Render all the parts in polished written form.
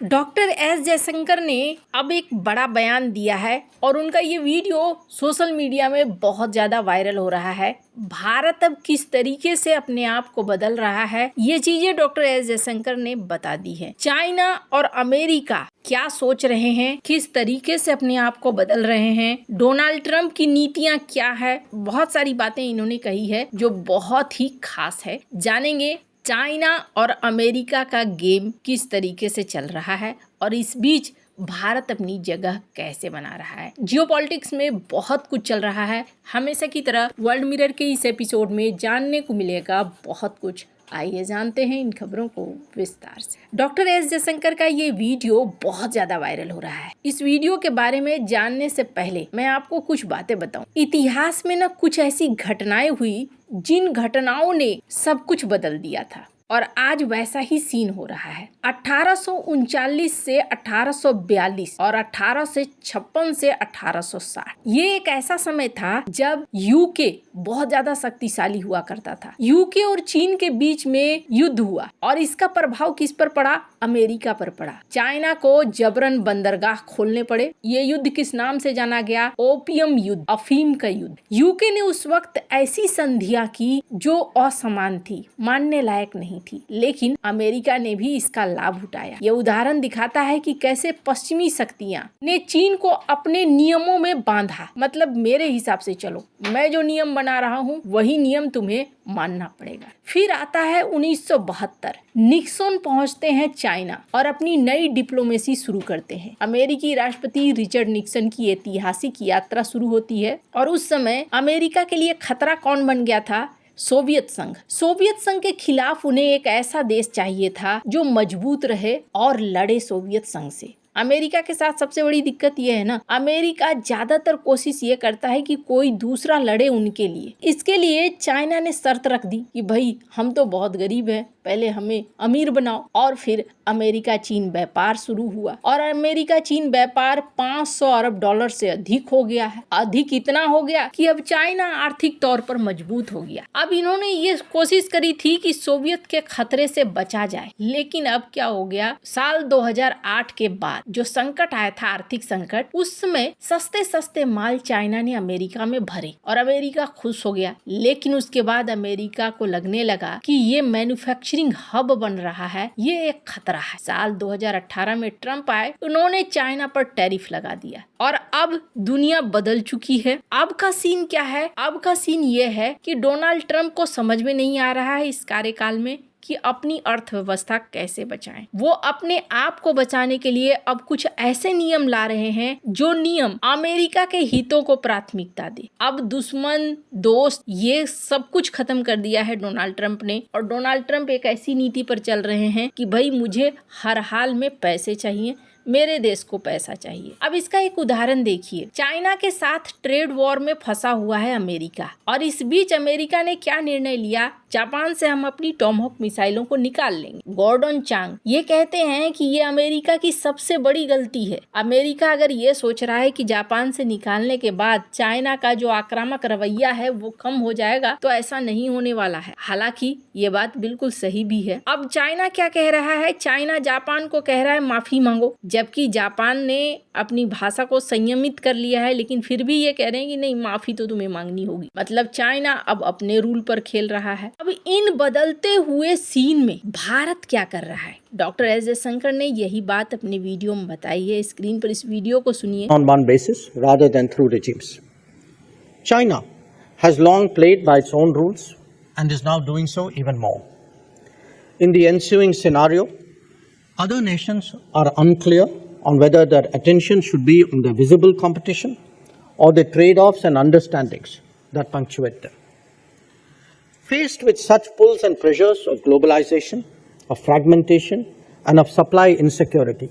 Doctor S Jaishankar ने अब एक बड़ा बयान दिया है और उनका ये वीडियो सोशल मीडिया में बहुत ज़्यादा वायरल हो रहा है। भारत अब किस तरीके से अपने आप को बदल रहा है, ये चीजें डॉक्टर एस जयशंकर ने बता दी है। चाइना और अमेरिका क्या सोच रहे हैं, किस तरीके से अपने आप को बदल रहे हैं, डोनाल्ड ट्रंप की नीतियां क्या है, बहुत सारी बातें इन्होंने कही है जो बहुत ही खास है। जानेंगे चाइना और अमेरिका का गेम किस तरीके से चल रहा है और इस बीच भारत अपनी जगह कैसे बना रहा है। जियोपॉलिटिक्स में बहुत कुछ चल रहा है। हमेशा की तरह वर्ल्ड मिरर के इस एपिसोड में जानने को मिलेगा बहुत कुछ। आइए जानते हैं इन खबरों को विस्तार से। डॉक्टर एस जयशंकर का ये वीडियो बहुत ज्यादा वायरल हो रहा है। इस वीडियो के बारे में जानने से पहले मैं आपको कुछ बातें बताऊं। इतिहास में ना कुछ ऐसी घटनाएं हुई जिन घटनाओं ने सब कुछ बदल दिया था और आज वैसा ही सीन हो रहा है। 1839 से 1842 और 1856 से 1860 ये एक ऐसा समय था जब यूके बहुत ज्यादा शक्तिशाली हुआ करता था। यूके और चीन के बीच में युद्ध हुआ और इसका प्रभाव किस पर पड़ा? अमेरिका पर पड़ा। चाइना को जबरन बंदरगाह खोलने पड़े। ये युद्ध किस नाम से जाना गया? ओपियम युद्ध, अफीम का युद्ध। यूके ने उस वक्त ऐसी संधियां की जो असमान थी, मानने लायक नहीं थी, लेकिन अमेरिका ने भी इसका लाभ उठाया। ये उदाहरण दिखाता है कि कैसे पश्चिमी शक्तियां ने चीन को अपने नियमों में बांधा। मतलब मेरे हिसाब से चलो, मैं जो नियम बना रहा हूँ वही नियम तुम्हें मानना पड़ेगा। फिर आता है 1972। निक्सन पहुंचते हैं चाइना और अपनी नई डिप्लोमेसी शुरू करते हैं। अमेरिकी राष्ट्रपति रिचर्ड निक्सन की ऐतिहासिक यात्रा शुरू होती है और उस समय अमेरिका के लिए खतरा कौन बन गया था? सोवियत संघ। सोवियत संघ के खिलाफ उन्हें एक ऐसा देश चाहिए था जो मजबूत रहे और लड़े सोवियत संघ से। अमेरिका के साथ सबसे बड़ी दिक्कत ये है ना, अमेरिका ज्यादातर कोशिश ये करता है कि कोई दूसरा लड़े उनके लिए। इसके लिए चाइना ने शर्त रख दी कि भाई हम तो बहुत गरीब हैं, पहले हमें अमीर बनाओ। और फिर अमेरिका चीन व्यापार शुरू हुआ और अमेरिका चीन व्यापार 500 अरब डॉलर से अधिक हो गया है। अधिक इतना हो गया कि अब चाइना आर्थिक तौर पर मजबूत हो गया। अब इन्होंने ये कोशिश करी थी कि सोवियत के खतरे से बचा जाए, लेकिन अब क्या हो गया? साल 2008 के बाद जो संकट आया था, आर्थिक संकट, उस समय सस्ते सस्ते माल चाइना ने अमेरिका में भरे और अमेरिका खुश हो गया। लेकिन उसके बाद अमेरिका को लगने लगा कि ये मैन्युफैक्चरिंग हब बन रहा है, ये एक खतरा है। साल 2018 में ट्रंप आए, उन्होंने चाइना पर टैरिफ लगा दिया और अब दुनिया बदल चुकी है। अब का सीन क्या है? अब का सीन ये है कि डोनाल्ड ट्रंप को समझ में नहीं आ रहा है इस कार्यकाल में कि अपनी अर्थव्यवस्था कैसे बचाएं। वो अपने आप को बचाने के लिए अब कुछ ऐसे नियम ला रहे हैं जो नियम अमेरिका के हितों को प्राथमिकता दे। अब दुश्मन, दोस्त, ये सब कुछ खत्म कर दिया है डोनाल्ड ट्रंप ने। और डोनाल्ड ट्रंप एक ऐसी नीति पर चल रहे हैं कि भाई मुझे हर हाल में पैसे चाहिए, मेरे देश को पैसा चाहिए। अब इसका एक उदाहरण देखिए। चाइना के साथ ट्रेड वॉर में फंसा हुआ है अमेरिका और इस बीच अमेरिका ने क्या निर्णय लिया? जापान से हम अपनी टॉमहॉक मिसाइलों को निकाल लेंगे। गॉर्डन चांग ये कहते हैं कि ये अमेरिका की सबसे बड़ी गलती है। अमेरिका अगर ये सोच रहा है कि जापान से निकालने के बाद चाइना का जो आक्रामक रवैया है वो कम हो जाएगा, तो ऐसा नहीं होने वाला है। हालांकि ये बात बिल्कुल सही भी है। अब चाइना क्या कह रहा है? चाइना जापान को कह रहा है माफी मांगो, जबकि जापान ने अपनी भाषा को संयमित कर लिया है, लेकिन फिर भी ये कह रहे हैं कि नहीं, माफी तो तुम्हें मांगनी होगी। मतलब चाइना अब अपने रूल पर खेल रहा है। अब इन बदलते हुए सीन में भारत क्या कर रहा है? डॉक्टर एस जयशंकर ने यही बात अपने वीडियो में बताई है। स्क्रीन पर इस वीडियो को सुनिए। On one basis rather than through regimes. China has long played by its own rules and is now doing so even more. In the ensuing scenario, other nations are unclear on whether their attention should be on the visible competition or the trade-offs and understandings that punctuate them. Faced with such pulls and pressures of globalization, of fragmentation, and of supply insecurity,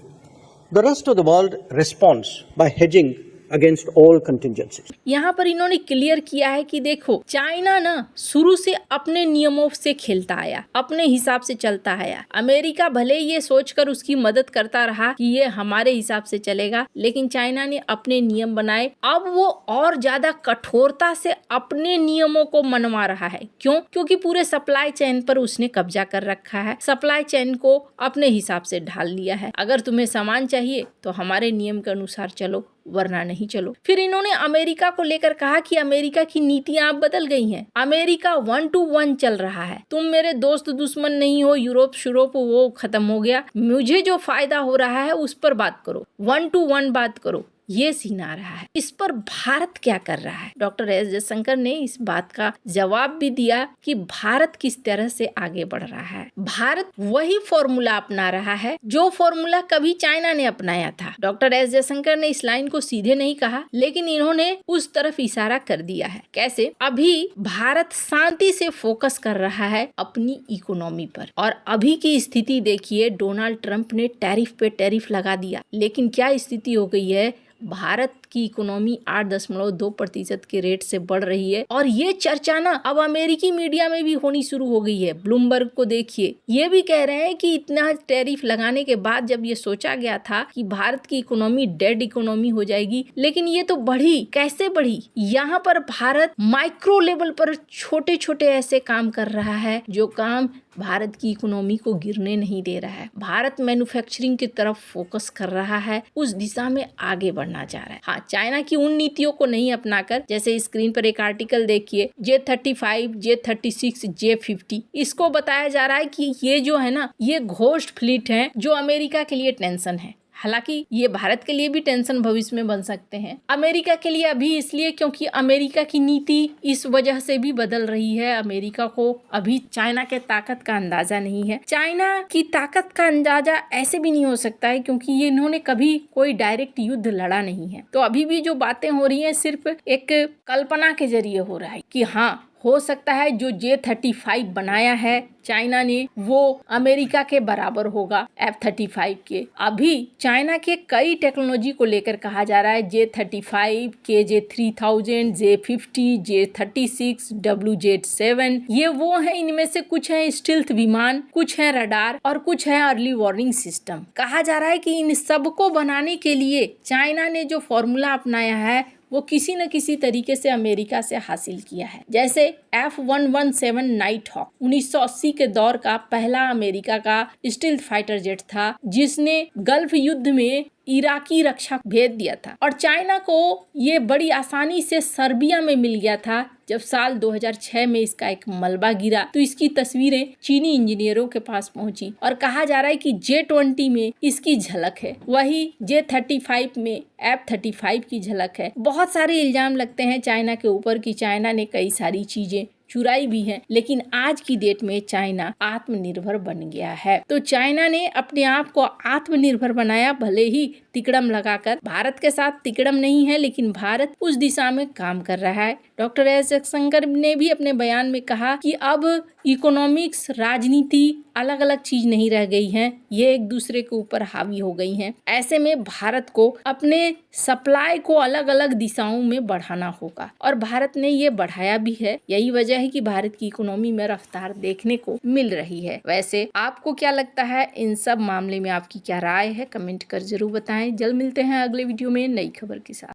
the rest of the world responds by hedging against all contingencies. यहाँ पर इन्होंने clear किया है कि देखो China ना शुरू से अपने नियमों से खेलता आया, अपने हिसाब से चलता आया। अमेरिका भले ये सोचकर उसकी मदद करता रहा कि ये हमारे हिसाब से चलेगा, लेकिन चाइना ने अपने नियम बनाए। अब वो और ज्यादा कठोरता से अपने नियमों को मनवा रहा है। क्यों? क्योंकि पूरे सप्लाई चेन पर उसने कब्जा कर रखा है, सप्लाई चेन को अपने हिसाब से ढाल लिया है। अगर तुम्हें सामान चाहिए तो हमारे नियम के अनुसार चलो, वरना नहीं चलो। फिर इन्होंने अमेरिका को लेकर कहा कि अमेरिका की नीतियां अब बदल गई हैं। अमेरिका 1 to 1 चल रहा है। तुम मेरे दोस्त दुश्मन नहीं हो, यूरोप शुरोप वो खत्म हो गया। मुझे जो फायदा हो रहा है उस पर बात करो, 1 to 1 बात करो। ये सीन आ रहा है। इस पर भारत क्या कर रहा है? डॉक्टर एस जयशंकर ने इस बात का जवाब भी दिया कि भारत किस तरह से आगे बढ़ रहा है। भारत वही फॉर्मूला अपना रहा है जो फॉर्मूला कभी चाइना ने अपनाया था। डॉक्टर एस जयशंकर ने इस लाइन को सीधे नहीं कहा, लेकिन इन्होंने उस तरफ इशारा कर दिया है। कैसे? अभी भारत शांति से फोकस कर रहा है अपनी इकोनॉमी पर। और अभी की स्थिति देखिए, डोनाल्ड ट्रंप ने टैरिफ पे टैरिफ लगा दिया, लेकिन क्या स्थिति हो गई है? भारत की इकोनॉमी 8.2% के रेट से बढ़ रही है। और ये चर्चा ना अब अमेरिकी मीडिया में भी होनी शुरू हो गई है। ब्लूमबर्ग को देखिए, ये भी कह रहे हैं कि इतना टैरिफ लगाने के बाद जब ये सोचा गया था कि भारत की इकोनॉमी डेड इकोनॉमी हो जाएगी, लेकिन ये तो बढ़ी। कैसे बढ़ी? यहाँ पर भारत माइक्रो लेवल पर छोटे छोटे ऐसे काम कर रहा है जो काम भारत की इकोनॉमी को गिरने नहीं दे रहा है। भारत मैन्युफैक्चरिंग की तरफ फोकस कर रहा है, उस दिशा में आगे बढ़ना चाह रहा है। हाँ, चाइना की उन नीतियों को नहीं अपनाकर, जैसे स्क्रीन पर एक आर्टिकल देखिए, J-35, J-36, J-50, इसको बताया जा रहा है कि ये जो है ना, ये घोस्ट फ्लीट है जो अमेरिका के लिए टेंशन है। हालांकि ये भारत के लिए भी टेंशन भविष्य में बन सकते हैं। अमेरिका के लिए अभी इसलिए क्योंकि अमेरिका की नीति इस वजह से भी बदल रही है। अमेरिका को अभी चाइना के ताकत का अंदाजा नहीं है। चाइना की ताकत का अंदाजा ऐसे भी नहीं हो सकता है क्योंकि ये इन्होंने कभी कोई डायरेक्ट युद्ध लड़ा नहीं है। तो अभी भी जो बातें हो रही हैं सिर्फ एक कल्पना के जरिए हो रहा है कि हाँ, हो सकता है जो J-35 बनाया है चाइना ने वो अमेरिका के बराबर होगा F-35 के। अभी चाइना के कई टेक्नोलॉजी को लेकर कहा जा रहा है, J-35, KJ-3000, J-50, J-36, WZ-7, ये वो है। इनमें से कुछ है स्टील्थ विमान, कुछ है रडार और कुछ है अर्ली वार्निंग सिस्टम। कहा जा रहा है कि इन सबको बनाने के लिए चाइना ने जो फॉर्मूला अपनाया है वो किसी न किसी तरीके से अमेरिका से हासिल किया है। जैसे F-117 नाइट हॉक 1980 के दौर का पहला अमेरिका का स्टील्थ फाइटर जेट था, जिसने गल्फ युद्ध में इराकी रक्षा भेज दिया था। और चाइना को ये बड़ी आसानी से सर्बिया में मिल गया था। जब साल 2006 में इसका एक मलबा गिरा तो इसकी तस्वीरें चीनी इंजीनियरों के पास पहुंची और कहा जा रहा है कि J-20 में इसकी झलक है, वही J-35 में F-35 की झलक है। बहुत सारे इल्जाम लगते हैं चाइना के ऊपर कि चाइना ने कई सारी चीजें चुराई भी है, लेकिन आज की डेट में चाइना आत्मनिर्भर बन गया है। तो चाइना ने अपने आप को आत्मनिर्भर बनाया, भले ही तिकड़म लगाकर। भारत के साथ तिकड़म नहीं है, लेकिन भारत उस दिशा में काम कर रहा है। डॉक्टर एस जयशंकर ने भी अपने बयान में कहा कि अब इकोनॉमिक्स, राजनीति अलग अलग चीज नहीं रह गई हैं, ये एक दूसरे के ऊपर हावी हो गई हैं। ऐसे में भारत को अपने सप्लाई को अलग अलग दिशाओं में बढ़ाना होगा और भारत ने ये बढ़ाया भी है। यही वजह है कि भारत की इकोनॉमी में रफ्तार देखने को मिल रही है। वैसे आपको क्या लगता है? इन सब मामले में आपकी क्या राय है? कमेंट कर जरूर बताएं। जल्द मिलते हैं अगले वीडियो में नई खबर के साथ।